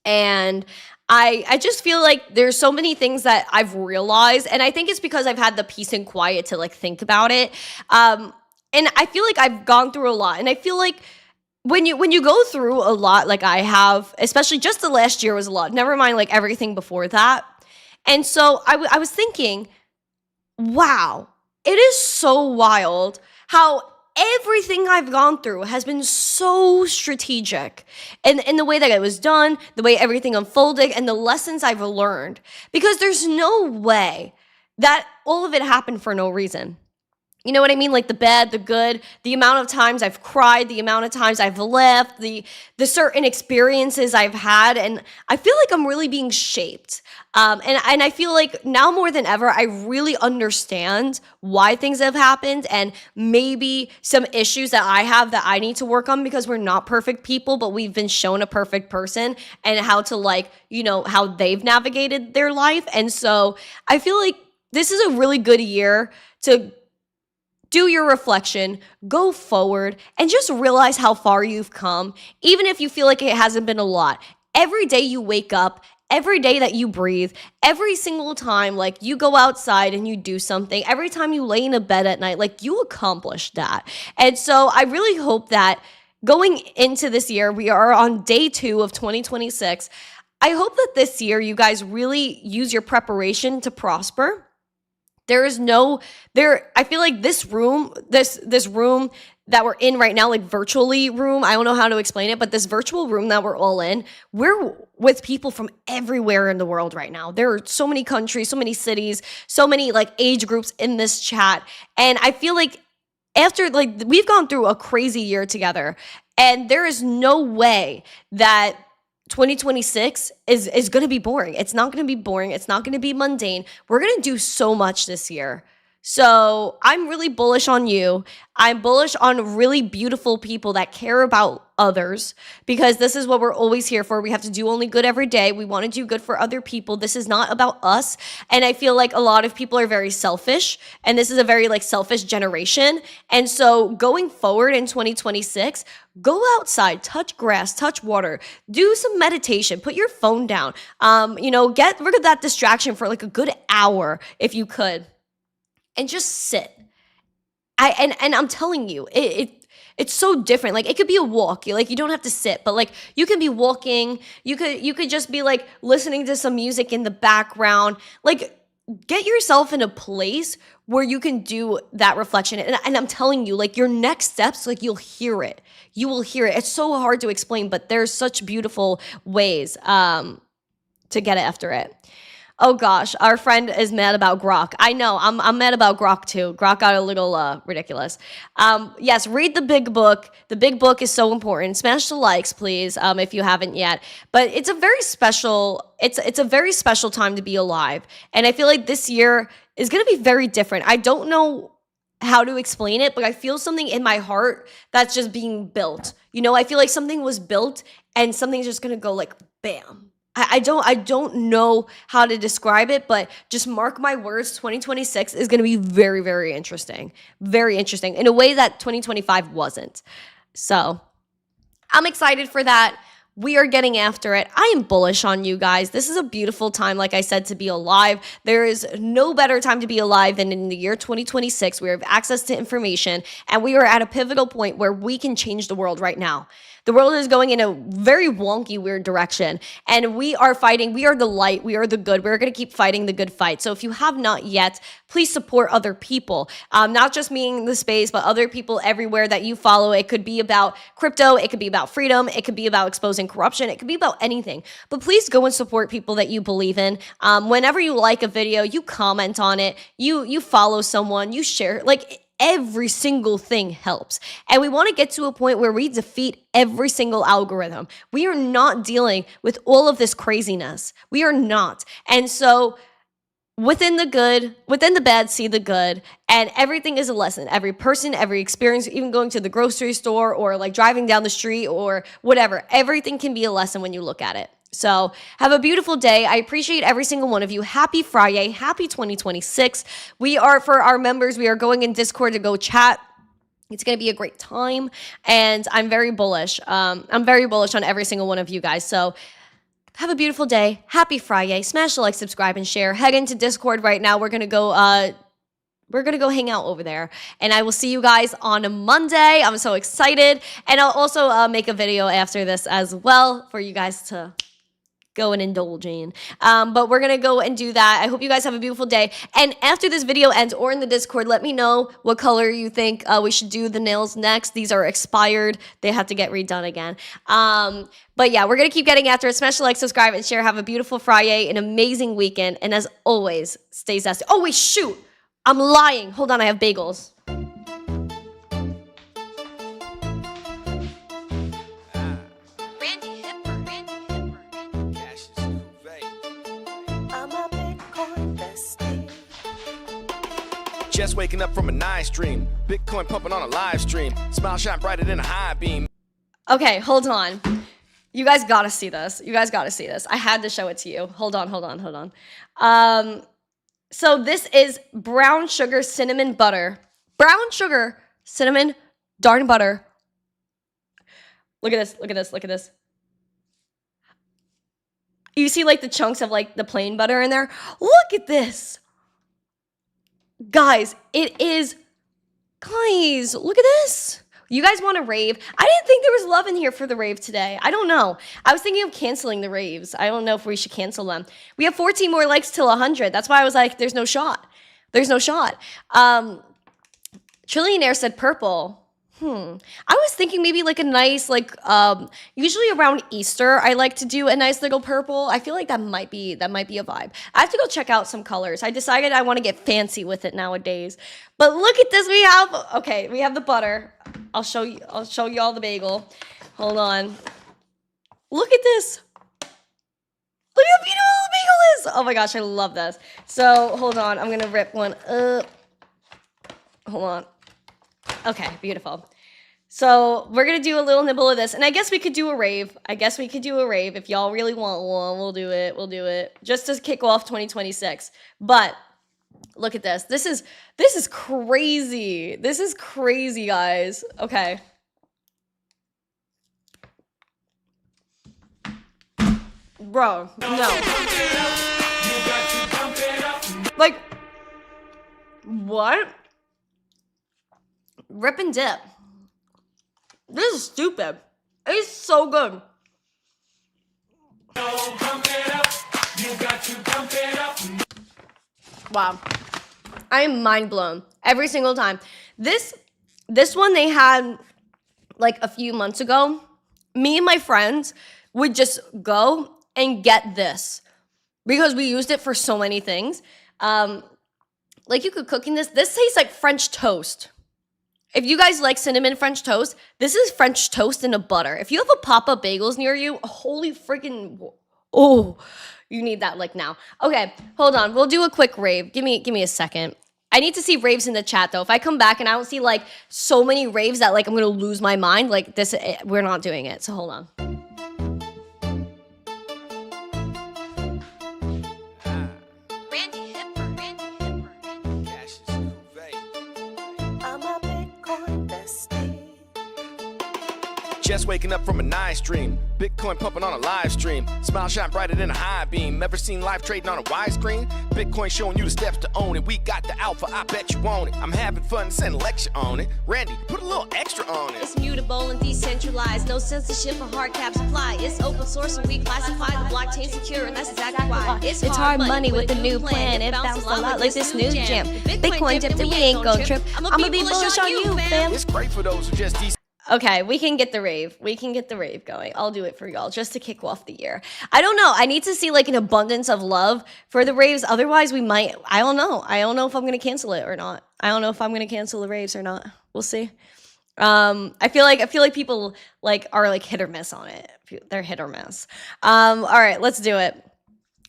and I just feel like there's so many things that I've realized, and I think it's because I've had the peace and quiet to like think about it, and I feel like I've gone through a lot, and I feel like when you go through a lot, like I have, especially just the last year was a lot, never mind like everything before that. And so I was thinking, wow, it is so wild how everything I've gone through has been so strategic in the way that it was done, the way everything unfolded, and the lessons I've learned. Because there's no way that all of it happened for no reason. You know what I mean? Like the bad, the good, the amount of times I've cried, the amount of times I've laughed, the certain experiences I've had. And I feel like I'm really being shaped. And I feel like now more than ever, I really understand why things have happened, and maybe some issues that I have that I need to work on, because we're not perfect people, but we've been shown a perfect person and how to how they've navigated their life. And so I feel like this is a really good year to do your reflection, go forward, and just realize how far you've come, even if you feel like it hasn't been a lot. Every day you wake up, every day that you breathe, every single time, like you go outside and you do something, every time you lay in a bed at night, like you accomplished that. And so I really hope that going into this year, we are on day 2 of 2026. I hope that this year you guys really use your preparation to prosper. I feel like this room that we're in right now, like virtually room, I don't know how to explain it, but this virtual room that we're all in, we're with people from everywhere in the world right now. There are so many countries, so many cities, so many like age groups in this chat. And I feel like after like we've gone through a crazy year together, and there is no way that 2026 is going to be boring. It's not going to be boring. It's not going to be mundane. We're going to do so much this year. So I'm really bullish on you. I'm bullish on really beautiful people that care about others, because this is what we're always here for. We have to do only good every day. We want to do good for other people. This is not about us. And I feel like a lot of people are very selfish, and this is a very like selfish generation. And so going forward in 2026, go outside, touch grass, touch water, do some meditation, put your phone down. Get rid of that distraction for like a good hour if you could. And just sit. And I'm telling you, it's so different. Like, it could be a walk. You don't have to sit, but like you can be walking. You could just be like listening to some music in the background. Like, get yourself in a place where you can do that reflection. And I'm telling you, like, your next steps, like, you'll hear it. You will hear it. It's so hard to explain, but there's such beautiful ways to get after it. Oh gosh, our friend is mad about Grok. I know, I'm mad about Grok too. Grok got a little ridiculous. Yes, read the big book. The big book is so important. Smash the likes, please, if you haven't yet. But it's a very special, it's a very special time to be alive. And I feel like this year is gonna be very different. I don't know how to explain it, but I feel something in my heart that's just being built. I feel like something was built and something's just gonna go like bam. I don't know how to describe it, but just mark my words, 2026 is going to be very, very interesting. Very interesting in a way that 2025 wasn't. So I'm excited for that. We are getting after it. I am bullish on you guys. This is a beautiful time, like I said, to be alive. There is no better time to be alive than in the year 2026. We have access to information, and we are at a pivotal point where we can change the world right now. The world is going in a very wonky, weird direction, and we are fighting. We are the light. We are the good. We're going to keep fighting the good fight. So if you have not yet, please support other people, not just me in the space, but other people everywhere that you follow. It could be about crypto. It could be about freedom. It could be about exposing corruption. It could be about anything. But please go and support people that you believe in. Whenever you like a video, you comment on it. You follow someone. You share. Like, every single thing helps. And we want to get to a point where we defeat every single algorithm. We are not dealing with all of this craziness. We are not. And so within the good, within the bad, see the good. And everything is a lesson. Every person, every experience, even going to the grocery store or like driving down the street or whatever, everything can be a lesson when you look at it. So have a beautiful day. I appreciate every single one of you. Happy Friday. Happy 2026. We are, for our members, we are going in Discord to go chat. It's going to be a great time. And I'm very bullish. I'm very bullish on every single one of you guys. So have a beautiful day. Happy Friday. Smash the like, subscribe, and share. Head into Discord right now. We're going to go hang out over there. And I will see you guys on a Monday. I'm so excited. And I'll also make a video after this as well for you guys to go and indulge in. But we're going to go and do that. I hope you guys have a beautiful day. And after this video ends or in the Discord, let me know what color you think we should do the nails next. These are expired. They have to get redone again. But yeah, we're going to keep getting after it. Smash the like, subscribe, and share. Have a beautiful Friday, an amazing weekend. And as always, stay zesty. Oh, wait, shoot. I'm lying. Hold on, I have bagels. Randi Hipper. I'm a Bitcoin bestie. Just waking up from a nice dream. Bitcoin pumping on a live stream. Smile shine brighter than a high beam. Okay, hold on. You guys gotta see this. I had to show it to you. Hold on. So this is brown sugar cinnamon butter. Brown sugar cinnamon darn butter. Look at this. You see like the chunks of like the plain butter in there? Look at this. Guys, look at this. You guys want a rave? I didn't think there was love in here for the rave today. I don't know. I was thinking of canceling the raves. I don't know if we should cancel them. We have 14 more likes till 100. That's why I was like, there's no shot. Trillionaire said purple. I was thinking maybe like a nice, like, usually around Easter, I like to do a nice little purple. I feel like that might be a vibe. I have to go check out some colors. I decided I want to get fancy with it nowadays. But look at this. We have the butter. I'll show you all the bagel. Hold on. Look at this. is, oh my gosh, I love this. So hold on, I'm gonna rip one up. Hold on. Okay, beautiful. So we're gonna do a little nibble of this, and I guess we could do a rave. If y'all really want one, we'll do it. Just to kick off 2026. But look at this. This is crazy. This is crazy, guys. Okay. Bro, no. Like, what? Rip and dip. This is stupid. It's so good. Wow. I am mind blown every single time. This one they had like a few months ago. Me and my friends would just go and get this because we used it for so many things. Like you could cook in this. This tastes like French toast. If you guys like cinnamon French toast, this is French toast in a butter. If you have a pop-up bagels near you, holy freaking, oh, you need that like now. Okay, hold on. We'll do a quick rave. Give me a second. I need to see raves in the chat though. If I come back and I don't see like so many raves that like I'm gonna lose my mind, like this, we're not doing it. So hold on. Randi Hipper. I'm a Bitcoin bestie. Just waking up from a nice dream. Bitcoin pumping on a live stream. Smile shine brighter than a high beam. Ever seen life trading on a widescreen? Bitcoin showing you the steps to own it. We got the alpha, I bet you want it. I'm having fun, send a lecture on it. Randy, put a little extra on it. It's mutable and decentralized. No censorship or hard cap supply. It's open source and we classify the blockchain secure. And that's exactly why. It's hard money with the new plan. It bounced a lot like this new jam. Bitcoin dipped and we ain't gon' trip. I'ma be bullish on you, fam. It's great for those who just Okay, we can get the rave. We can get the rave going. I'll do it for y'all just to kick off the year. I don't know. I need to see like an abundance of love for the raves. Otherwise, we might. I don't know. I don't know if I'm gonna cancel it or not. I don't know if I'm gonna cancel the raves or not. We'll see. I feel like people like are like hit or miss on it. They're hit or miss. All right, let's do it.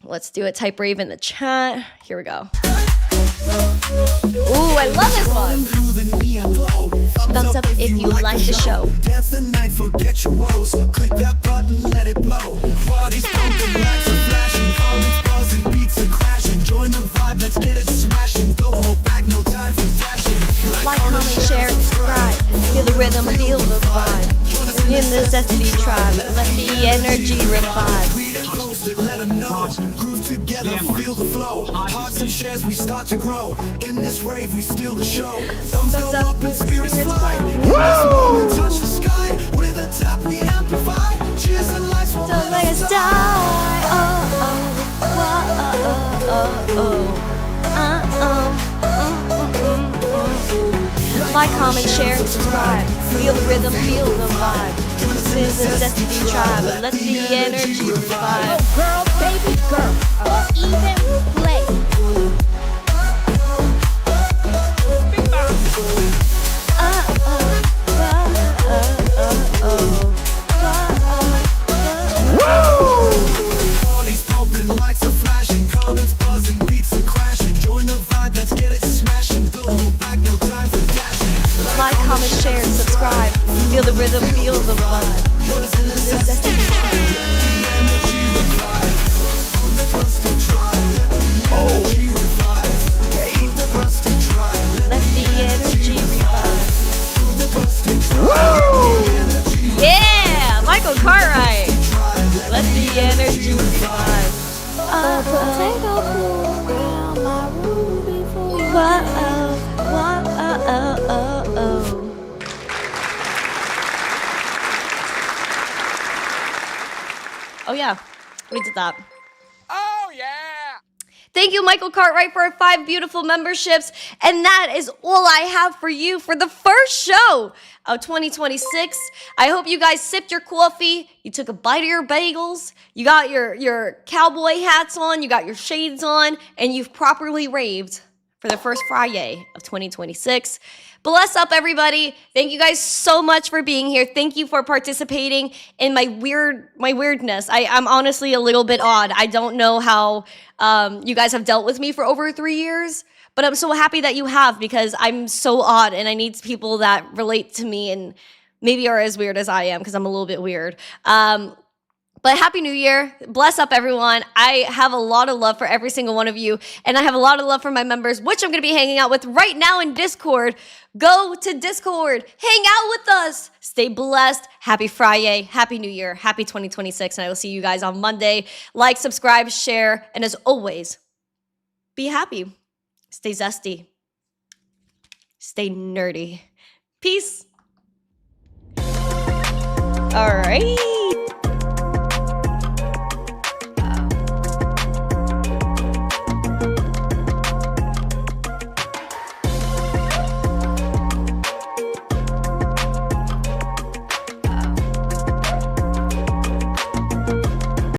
Let's do it. Type rave in the chat. Here we go. Ooh, I love this one. Thumbs up if you like the show. Dance the night, forget your woes. Click that button, let it blow. Parties pumping, lights are flashing, comments buzzing, beats are crashing. Join the vibe, let's get it smashing. Don't hold back, no time for dashing. Like, comment, share, subscribe. Feel the rhythm, feel the vibe. In the Zesty tribe, let the energy revive. Read it, post it, let them know. Groove together, feel the flow. Hearts and shares, we start to grow. In this rave, we steal the show. Thumbs go up and spirits fly. Woo! Touch the sky. With a tap, we amplify. Cheers and lights won't Don't let us die. Like, comment, share, subscribe. Feel the rhythm, feel the vibe. This is the Zesty tribe. Let the energy revive. Girl, baby girl, or even play. Parties pumping, lights are flashing, comments buzzing, beats are crashing. Join the vibe, let's get it smashing. Don't hold back, no time for dashing. Like, comment, share, subscribe. Feel the rhythm, feel the vibe. This is the Zesty tribe. Let the energy revive. Yeah, Michael Cartwright. Let the energy revive. Potato ground my ruby for you. Oh yeah, we did that. Oh, yeah. Thank you, Michael Cartwright, for our 5 beautiful memberships. And that is all I have for you for the first show of 2026. I hope you guys sipped your coffee, you took a bite of your bagels, you got your cowboy hats on, you got your shades on, and you've properly raved for the first Friday of 2026. Bless up, everybody. Thank you guys so much for being here. Thank you for participating in my weirdness. I'm honestly a little bit odd. I don't know how you guys have dealt with me for over 3 years, but I'm so happy that you have, because I'm so odd and I need people that relate to me and maybe are as weird as I am, because I'm a little bit weird. But Happy New Year. Bless up, everyone. I have a lot of love for every single one of you, and I have a lot of love for my members, which I'm going to be hanging out with right now in Discord. Go to Discord. Hang out with us. Stay blessed. Happy Friday. Happy New Year. Happy 2026, and I will see you guys on Monday. Like, subscribe, share, and as always, be happy. Stay zesty. Stay nerdy. Peace. All right.